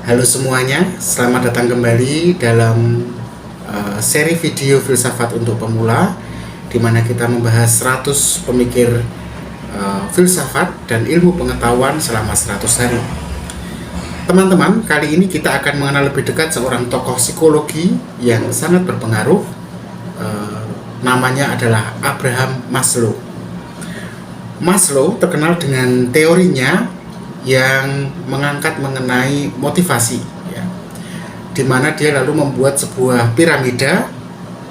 Halo semuanya, selamat datang kembali dalam seri video filsafat untuk pemula, di mana kita membahas 100 pemikir filsafat dan ilmu pengetahuan selama 100 hari. Teman-teman, kali ini kita akan mengenal lebih dekat seorang tokoh psikologi yang sangat berpengaruh. Namanya adalah Abraham Maslow. Maslow terkenal dengan teorinya yang mengangkat mengenai motivasi, ya, di mana dia lalu membuat sebuah piramida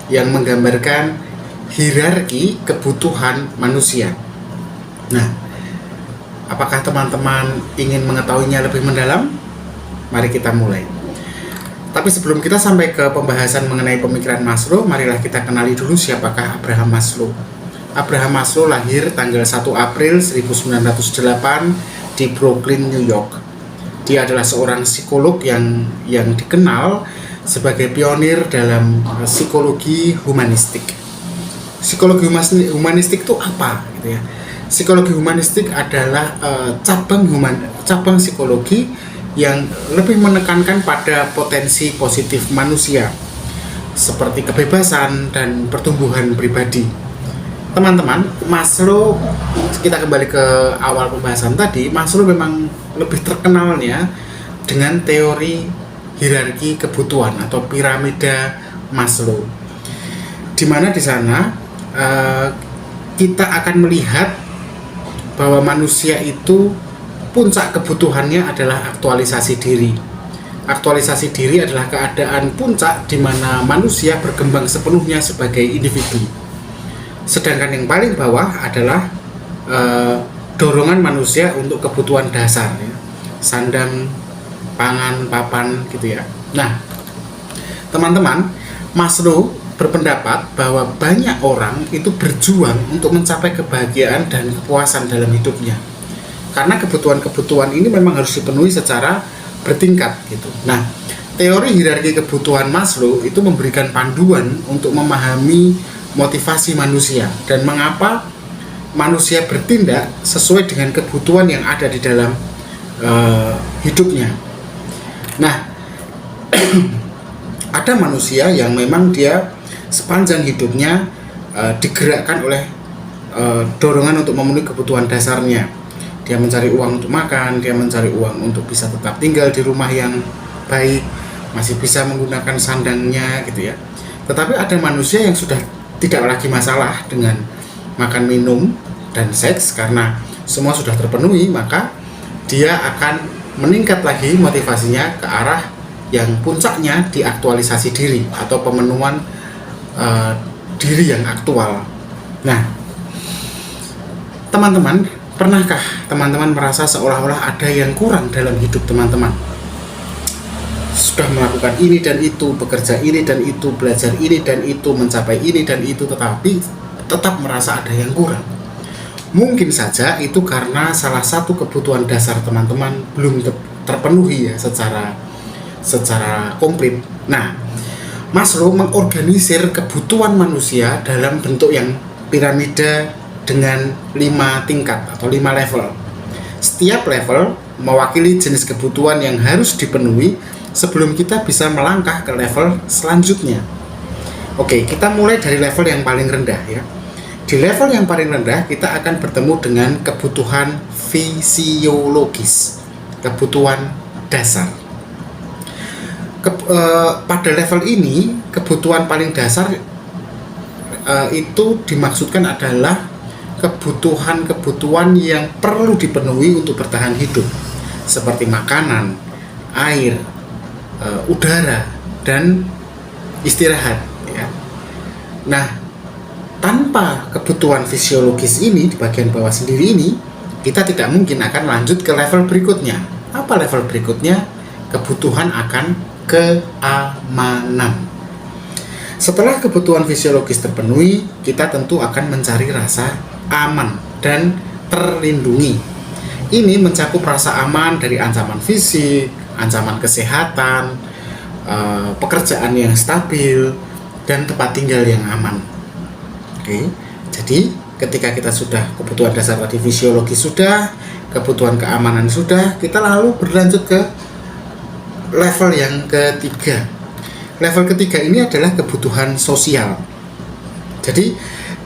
yang menggambarkan hierarki kebutuhan manusia. Nah, apakah teman-teman ingin mengetahuinya lebih mendalam? Mari kita mulai. Tapi sebelum kita sampai ke pembahasan mengenai pemikiran Maslow, marilah kita kenali dulu siapakah Abraham Maslow. Abraham Maslow lahir tanggal 1 April 1908 di Brooklyn, New York. Dia adalah seorang psikolog yang dikenal sebagai pionir dalam psikologi humanistik. Psikologi humanistik itu apa? Gitu ya. Psikologi humanistik adalah cabang psikologi yang lebih menekankan pada potensi positif manusia, seperti kebebasan dan pertumbuhan pribadi. Teman-teman, Maslow, kita kembali ke awal pembahasan tadi. Maslow memang lebih terkenalnya dengan teori hierarki kebutuhan atau piramida Maslow, di mana di sana kita akan melihat bahwa manusia itu puncak kebutuhannya adalah aktualisasi diri. Aktualisasi diri adalah keadaan puncak di mana manusia berkembang sepenuhnya sebagai individu. Sedangkan yang paling bawah adalah dorongan manusia untuk kebutuhan dasar, ya. Sandang, pangan, papan, gitu ya. Nah, teman-teman, Maslow berpendapat bahwa banyak orang itu berjuang untuk mencapai kebahagiaan dan kepuasan dalam hidupnya, karena kebutuhan-kebutuhan ini memang harus dipenuhi secara bertingkat, gitu. Nah, teori hierarki kebutuhan Maslow itu memberikan panduan untuk memahami motivasi manusia dan mengapa manusia bertindak sesuai dengan kebutuhan yang ada di dalam hidupnya. Nah, ada manusia yang memang dia sepanjang hidupnya digerakkan oleh dorongan untuk memenuhi kebutuhan dasarnya. Dia mencari uang untuk makan, dia mencari uang untuk bisa tetap tinggal di rumah yang baik, masih bisa menggunakan sandangnya, gitu ya. Tetapi ada manusia yang sudah tidak lagi masalah dengan makan, minum, dan seks karena semua sudah terpenuhi, maka dia akan meningkat lagi motivasinya ke arah yang puncaknya di aktualisasi diri atau pemenuhan diri yang aktual. Nah, teman-teman, pernahkah teman-teman merasa seolah-olah ada yang kurang dalam hidup teman-teman? Sudah melakukan ini dan itu, bekerja ini dan itu, belajar ini dan itu, mencapai ini dan itu, tetapi tetap merasa ada yang kurang. Mungkin saja itu karena salah satu kebutuhan dasar teman-teman belum terpenuhi, ya, secara komplit. Nah, Maslow mengorganisir kebutuhan manusia dalam bentuk yang piramida dengan 5 tingkat atau 5 level. Setiap level mewakili jenis kebutuhan yang harus dipenuhi sebelum kita bisa melangkah ke level selanjutnya. Oke, kita mulai dari level yang paling rendah, ya. Di level yang paling rendah kita akan bertemu dengan kebutuhan fisiologis, kebutuhan dasar. Pada level ini, kebutuhan paling dasar itu dimaksudkan adalah kebutuhan-kebutuhan yang perlu dipenuhi untuk bertahan hidup, seperti makanan, air, udara, dan istirahat, ya. Nah, tanpa kebutuhan fisiologis ini di bagian bawah sendiri ini, kita tidak mungkin akan lanjut ke level berikutnya. Apa level berikutnya? Kebutuhan akan keamanan. Setelah kebutuhan fisiologis terpenuhi, kita tentu akan mencari rasa aman dan terlindungi. Ini mencakup rasa aman dari ancaman fisik, ancaman kesehatan, pekerjaan yang stabil, dan tempat tinggal yang aman. Oke, jadi ketika kita sudah kebutuhan dasar tadi fisiologi sudah, kebutuhan keamanan sudah, kita lalu berlanjut ke level yang ketiga. Level ketiga ini adalah kebutuhan sosial. Jadi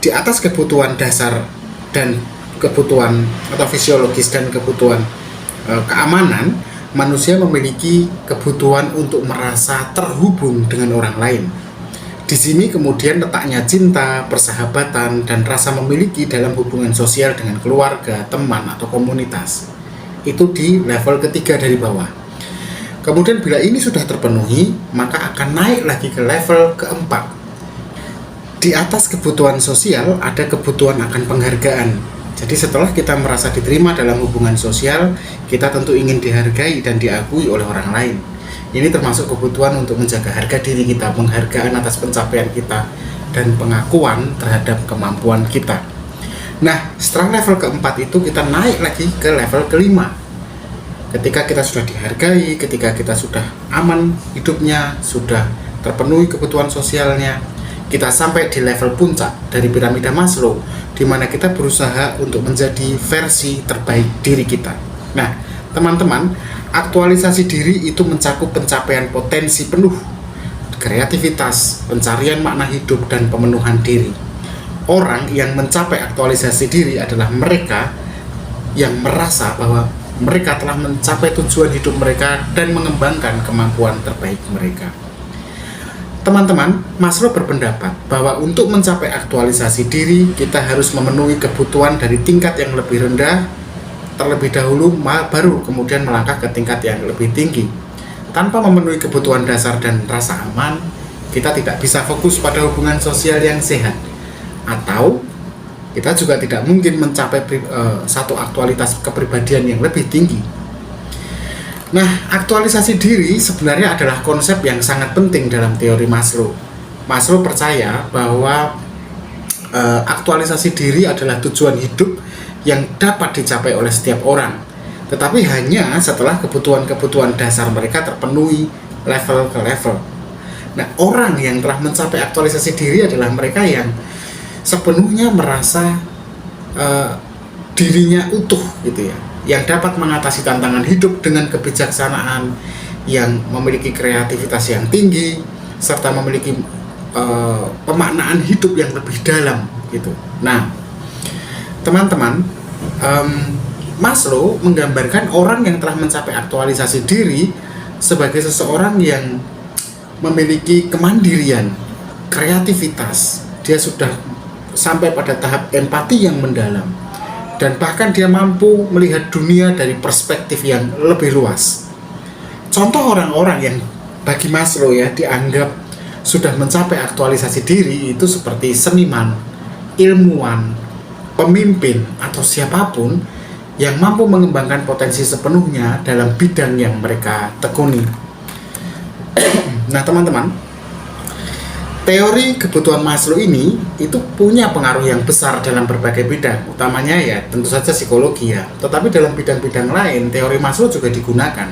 di atas kebutuhan dasar dan kebutuhan atau fisiologis dan kebutuhan keamanan, manusia memiliki kebutuhan untuk merasa terhubung dengan orang lain. Di sini kemudian letaknya cinta, persahabatan, dan rasa memiliki dalam hubungan sosial dengan keluarga, teman, atau komunitas. Itu di level ketiga dari bawah. Kemudian bila ini sudah terpenuhi, maka akan naik lagi ke level keempat. Di atas kebutuhan sosial ada kebutuhan akan penghargaan. Jadi setelah kita merasa diterima dalam hubungan sosial, kita tentu ingin dihargai dan diakui oleh orang lain. Ini termasuk kebutuhan untuk menjaga harga diri kita, penghargaan atas pencapaian kita, dan pengakuan terhadap kemampuan kita. Nah, setelah level keempat itu kita naik lagi ke level kelima. Ketika kita sudah dihargai, ketika kita sudah aman hidupnya, sudah terpenuhi kebutuhan sosialnya, kita sampai di level puncak dari piramida Maslow, di mana kita berusaha untuk menjadi versi terbaik diri kita. Nah, teman-teman, aktualisasi diri itu mencakup pencapaian potensi penuh, kreativitas, pencarian makna hidup, dan pemenuhan diri. Orang yang mencapai aktualisasi diri adalah mereka yang merasa bahwa mereka telah mencapai tujuan hidup mereka dan mengembangkan kemampuan terbaik mereka. Teman-teman, Maslow berpendapat bahwa untuk mencapai aktualisasi diri, kita harus memenuhi kebutuhan dari tingkat yang lebih rendah terlebih dahulu, baru kemudian melangkah ke tingkat yang lebih tinggi. Tanpa memenuhi kebutuhan dasar dan rasa aman, kita tidak bisa fokus pada hubungan sosial yang sehat. Atau kita juga tidak mungkin mencapai satu aktualitas kepribadian yang lebih tinggi. Nah, aktualisasi diri sebenarnya adalah konsep yang sangat penting dalam teori Maslow. Maslow percaya bahwa aktualisasi diri adalah tujuan hidup yang dapat dicapai oleh setiap orang, tetapi hanya setelah kebutuhan-kebutuhan dasar mereka terpenuhi level ke level. Nah, orang yang telah mencapai aktualisasi diri adalah mereka yang sepenuhnya merasa dirinya utuh gitu ya, yang dapat mengatasi tantangan hidup dengan kebijaksanaan, yang memiliki kreativitas yang tinggi, serta memiliki pemaknaan hidup yang lebih dalam gitu. Nah, teman-teman, Maslow menggambarkan orang yang telah mencapai aktualisasi diri sebagai seseorang yang memiliki kemandirian, kreativitas. Dia sudah sampai pada tahap empati yang mendalam, dan bahkan dia mampu melihat dunia dari perspektif yang lebih luas. Contoh orang-orang yang bagi Maslow ya dianggap sudah mencapai aktualisasi diri itu seperti seniman, ilmuwan, pemimpin, atau siapapun yang mampu mengembangkan potensi sepenuhnya dalam bidang yang mereka tekuni. Nah, teman-teman, teori kebutuhan Maslow ini itu punya pengaruh yang besar dalam berbagai bidang, utamanya ya tentu saja psikologi ya. Tetapi dalam bidang-bidang lain, teori Maslow juga digunakan.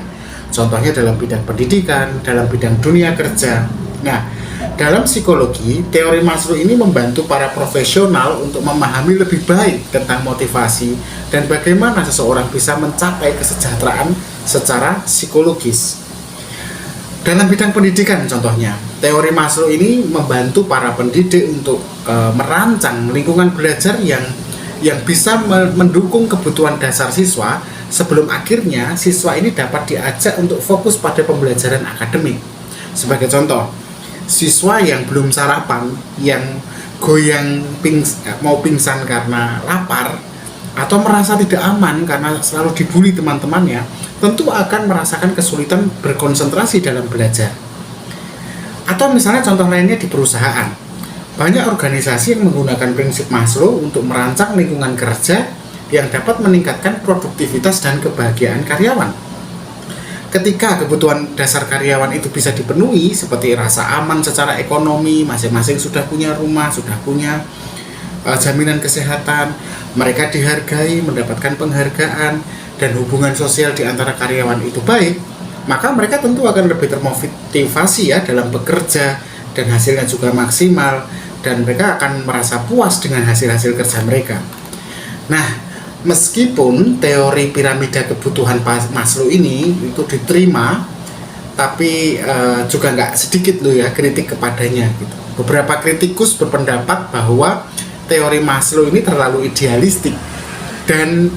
Contohnya dalam bidang pendidikan, dalam bidang dunia kerja. Nah, dalam psikologi, teori Maslow ini membantu para profesional untuk memahami lebih baik tentang motivasi dan bagaimana seseorang bisa mencapai kesejahteraan secara psikologis. Dalam bidang pendidikan contohnya, teori Maslow ini membantu para pendidik untuk merancang lingkungan belajar yang bisa mendukung kebutuhan dasar siswa sebelum akhirnya siswa ini dapat diajak untuk fokus pada pembelajaran akademik. Sebagai contoh, siswa yang belum sarapan, yang goyang mau pingsan karena lapar, atau merasa tidak aman karena selalu dibully teman-temannya, tentu akan merasakan kesulitan berkonsentrasi dalam belajar. Atau misalnya contoh lainnya di perusahaan, banyak organisasi yang menggunakan prinsip Maslow untuk merancang lingkungan kerja yang dapat meningkatkan produktivitas dan kebahagiaan karyawan. Ketika kebutuhan dasar karyawan itu bisa dipenuhi, seperti rasa aman secara ekonomi, masing-masing sudah punya rumah, sudah punya jaminan kesehatan, mereka dihargai, mendapatkan penghargaan, dan hubungan sosial di antara karyawan itu baik, maka mereka tentu akan lebih termotivasi ya dalam bekerja, dan hasilnya juga maksimal, dan mereka akan merasa puas dengan hasil-hasil kerja mereka. Nah, meskipun teori piramida kebutuhan Maslow ini itu diterima tapi juga nggak sedikit loh ya kritik kepadanya gitu. Beberapa kritikus berpendapat bahwa teori Maslow ini terlalu idealistik dan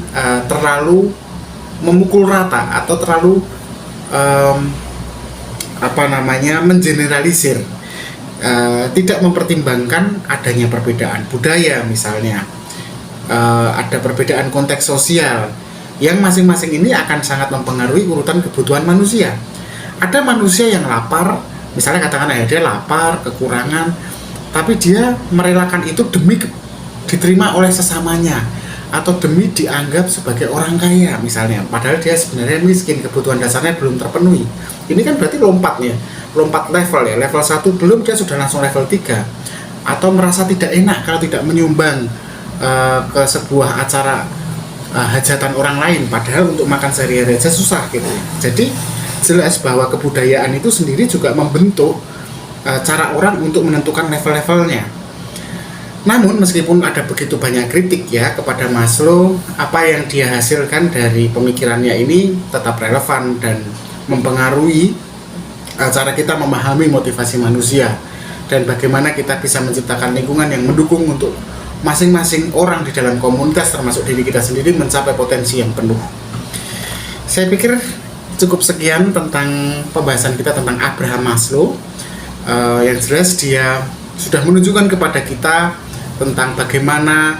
terlalu memukul rata atau terlalu mengeneralisir, tidak mempertimbangkan adanya perbedaan budaya misalnya, ada perbedaan konteks sosial yang masing-masing ini akan sangat mempengaruhi urutan kebutuhan manusia. Ada manusia yang lapar, misalnya katakan dia lapar, kekurangan, tapi dia merelakan itu demi diterima oleh sesamanya atau demi dianggap sebagai orang kaya misalnya, padahal dia sebenarnya miskin, kebutuhan dasarnya belum terpenuhi. Ini kan berarti lompat level ya, level 1 belum, dia sudah langsung level 3, atau merasa tidak enak kalau tidak menyumbang ke sebuah acara hajatan orang lain, padahal untuk makan sehari-hari aja susah gitu. Jadi jelas bahwa kebudayaan itu sendiri juga membentuk cara orang untuk menentukan level-levelnya. Namun meskipun ada begitu banyak kritik ya kepada Maslow, apa yang dia hasilkan dari pemikirannya ini tetap relevan dan mempengaruhi cara kita memahami motivasi manusia dan bagaimana kita bisa menciptakan lingkungan yang mendukung untuk masing-masing orang di dalam komunitas termasuk diri kita sendiri mencapai potensi yang penuh. Saya pikir cukup sekian tentang pembahasan kita tentang Abraham Maslow. Yang jelas dia sudah menunjukkan kepada kita tentang bagaimana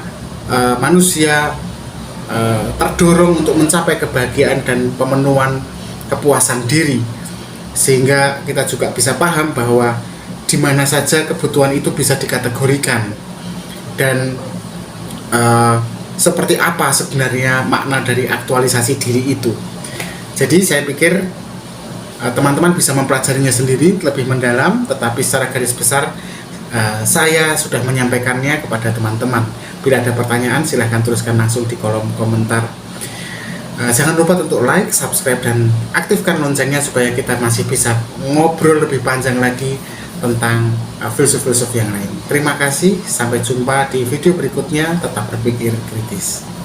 manusia terdorong untuk mencapai kebahagiaan dan pemenuhan kepuasan diri, sehingga kita juga bisa paham bahwa di mana saja kebutuhan itu bisa dikategorikan dan seperti apa sebenarnya makna dari aktualisasi diri itu. Jadi saya pikir teman-teman bisa mempelajarinya sendiri lebih mendalam, tetapi secara garis besar saya sudah menyampaikannya kepada teman-teman. Bila ada pertanyaan silahkan tuliskan langsung di kolom komentar. Jangan lupa untuk like, subscribe, dan aktifkan loncengnya supaya kita masih bisa ngobrol lebih panjang lagi tentang filsuf-filsuf yang lain. Terima kasih, sampai jumpa di video berikutnya. Tetap berpikir kritis.